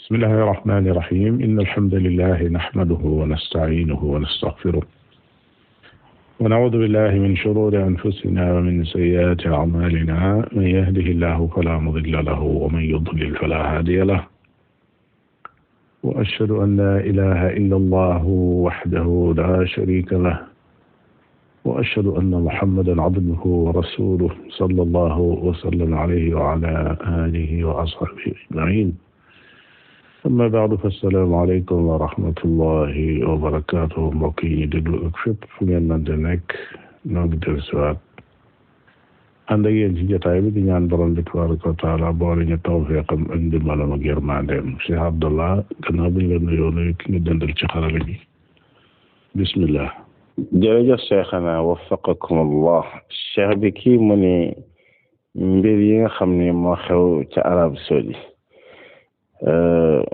بسم الله الرحمن الرحيم إن الحمد لله نحمده ونستعينه ونستغفره ونعوذ بالله من شرور أنفسنا ومن سيئات أعمالنا من يهده الله فلا مضل له ومن يضلل فلا هادي له وأشهد أن لا إله إلا الله وحده لا شريك له وأشهد أن محمدا عبده ورسوله صلى الله وسلم عليه وعلى آله وأصحابه أجمعين amma baadu fa assalaamu aleykum wa rahmatullahi wa barakaatuh mbokk yi ñu déglu ak fépp fu ngeen mante nekk noo ngi del siwaat ànd ak yéen ci jotaay bi di ñaan borom bi tabaraka wa taala boole ñu tawfiqam ak ndimbalam ak yërmandeem Cheikh Abdallah gannaaw bi ñu la nuyoo nuyu ki ñu dendal ci xarala gi bismillah. jërëjëf Cheikhana waffaqakum Allah. cheikh bi kii mu ni mbir yi nga xam ne moo xew ca Arabie Saoudite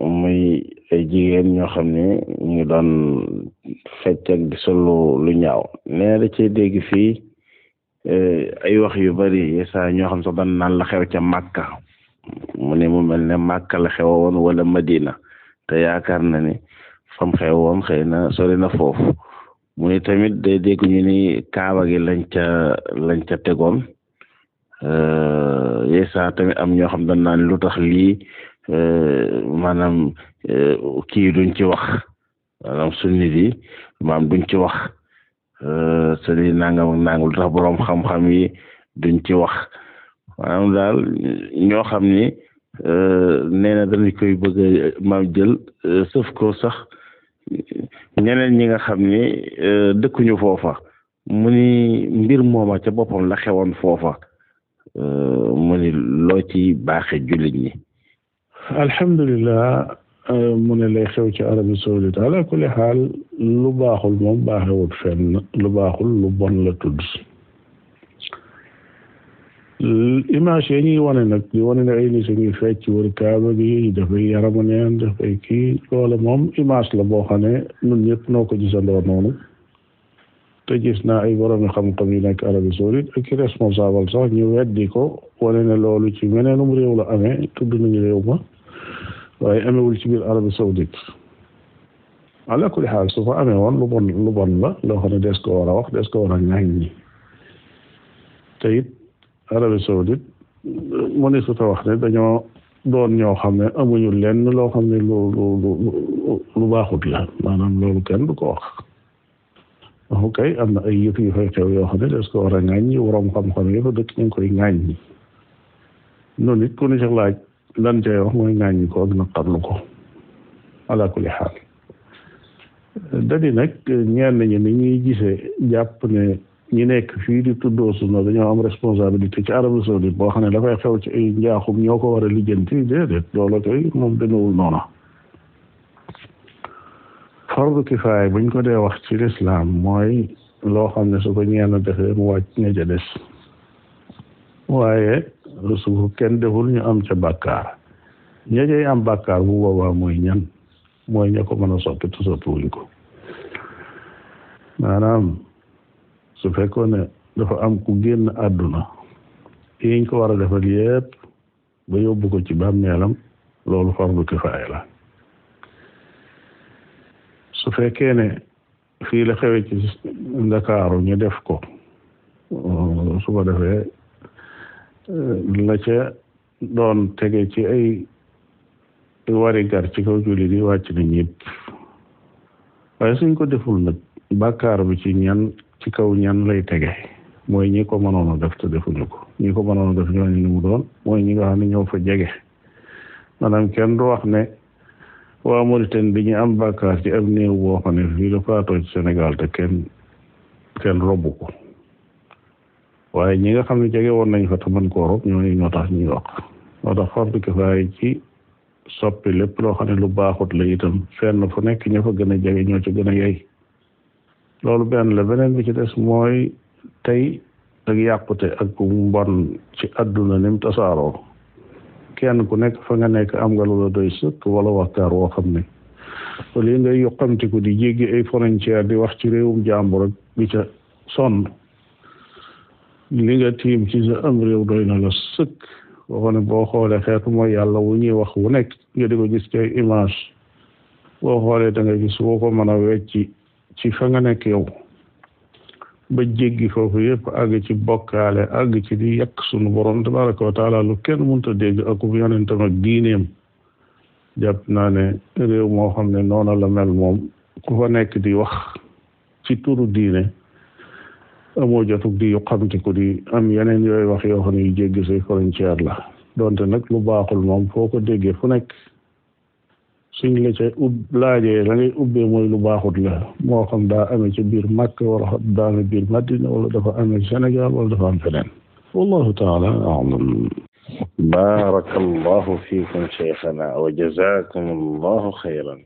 muy ay jigéen ñoo xam ne ñu ngi doon fecc ak di solu lu ñaaw nee da cee dégg fii ay wax yu bari saa ñoo xam sax dañ naan la xew ca Makka mu ne mu mel ne Makka la xewoon wala Madina te yaakaar na ni fam xewoon xëy na sori na foofu mu ne tamit day dégg ñu ni Kaaba gi lañ ca tegoon saa tamit am ñoo xam dañ naan lu tax lii maanaam kii duñ ci wax maanaam sunni yi maanaam duñ ci wax sa li nangam ak nangam lu tax boroom xam-xam yi duñ ci wax maanaam daal ñoo xam ni nee na dañu koy bëgg maam jël sëf ko sax ñeneen ñi nga xam ni dëkkuñu foofa mu ni mbir mooma ca boppam la xewoon foofa mu ni loo ci baaxe jullit ñi. alhamdulilah mu ne lay xew ci Arabie Saoudite ala kulli xaal lu baaxul moom baaxewut fenn lu baaxul lu bon la tudd image yi ñuy wane nag di wane ne ay nit ñuy fecc wër kaaba gi dafay yaramu neen dafay kii loolu moom image la boo xam ne ñun ñëpp noo ko gisandoo noonu te gis naa ay borom xam-xam yu nekk Arabie Saoudite ak i responsable sax ñu weddi ko wane ne loolu ci meneenum réew la amee tudd nañu réew ma waaye amewul ci biir Arabie Saoudite ala kulli xaal su fa amee woon lu bon la loo xam ne des ko war a wax des ko war a ŋàññi te it Arabie Saoudite mu ne su ta wax ne dañoo doon ñoo xam ne amuñu lenn loo xam ne lu baaxut la maanaam loolu kenn du ko wax ok am na ay yëf yu fay xew yoo xam ne des ko war a ŋàññi waroom xam-xam yëpp dëkk ñu ngi koy ŋàññi noonu it ku ne ci laaj lan cay wax mooy ŋàññi ko ak naqarlu ko ala kulli xaal dadi nag ñenn ñi ni ñuy gisee jàpp ne ñi nekk fii di tuddoo sunna dañoo am responsabilité ci Arabie Saoudite boo xam ne dafay xew ci ay njaaxum ñoo ko war a lijjanti déedéet loolu koy moom demewul noona fardu kifaaya buñ ko dee wax ci lislaam mooy loo xam ne su ko ñenn defee mu wàcc ña ca des waaye su ko kenn deful ñu am ca bàkkaar ña cay am bàkkaar bu boobaa mooy ñan mooy ña ko mën a soppi te soppiwuñ ko maanaam su fekkoon ne dafa am ku génn àdduna yiñ ko war a defal yépp ba yóbbu ko ci bàmmeelam loolu fardu kifaaya la su fekkee ne fii la xewee ci Ndakaaru ñu def ko su ko defee la ca doon tege ci ay wari gar ci kaw jullit yi wàcc na ñëpp waaye suñ ko deful nag bàkkaar bi ci kaw ñan lay tege mooy ñi ko mënoon a def te defuñu ko ñi ko mënoon a def ñooñu ni mu doon mooy ñi nga xam ne ñoo fa jege maanaam kenn du wax ne waa Mauritanie bi ñu am bàkkaar ci ab néew boo xam ne fii la faatoo ci Sénégal te kenn robbu ko waaye ñi nga xam ne jege woon nañ fa te mën koo rob ñooñu ñoo tax ñuy wax moo tax fardu kifaaya ci soppi lépp loo xam ne lu baaxut la itam fenn fu nekk ña fa gën a jege ñoo ci gën a yey loolu benn la beneen bi ci des mooy tey ak yàqute ak mbon ci àdduna ni mu tasaaroo kenn ku nekk fa nga nekk am nga lu la doy sëkk wala waxtaar woo xam ne lii ngay yoqamtiku di jéggi ay frontière di wax ci réewum jàmbur ak di ca sonn li nga tiim ci sa am réew doy na la sëkk waxoon ne boo xoolee xeetu mooy yàlla wu ñuy wax wu nekk nga di ko gis ci ay image boo xoolee da nga gis woo ko mën a wecci ci fa nga nekk yow ba jéggi foofu yëpp àgg ci bokkaale àgg ci di yàq sunu borom tabaraka wa taala lu kenn mënta dégg ak yonentam ak diineem jàpp naa ne réew moo xam ne noonu la mel moom ku fa nekk di wax ci turu diine amoo jotug di yuqamtiku di am yeneen yooyu wax yoo xam ne yu jéggi say frontière la donte nag lu baaxul moom foo ko déggee fu nekk suñ la ca laajee la ngay ubbee mooy lu baaxut la moo xam daa amee ci biir Makka wala daa amee biir Madina wala dafa amee Sénégal wala dafa am feneen wallahu taala a'lam. barakallahu fiikum shaykhana wa jazakum allahu khayran.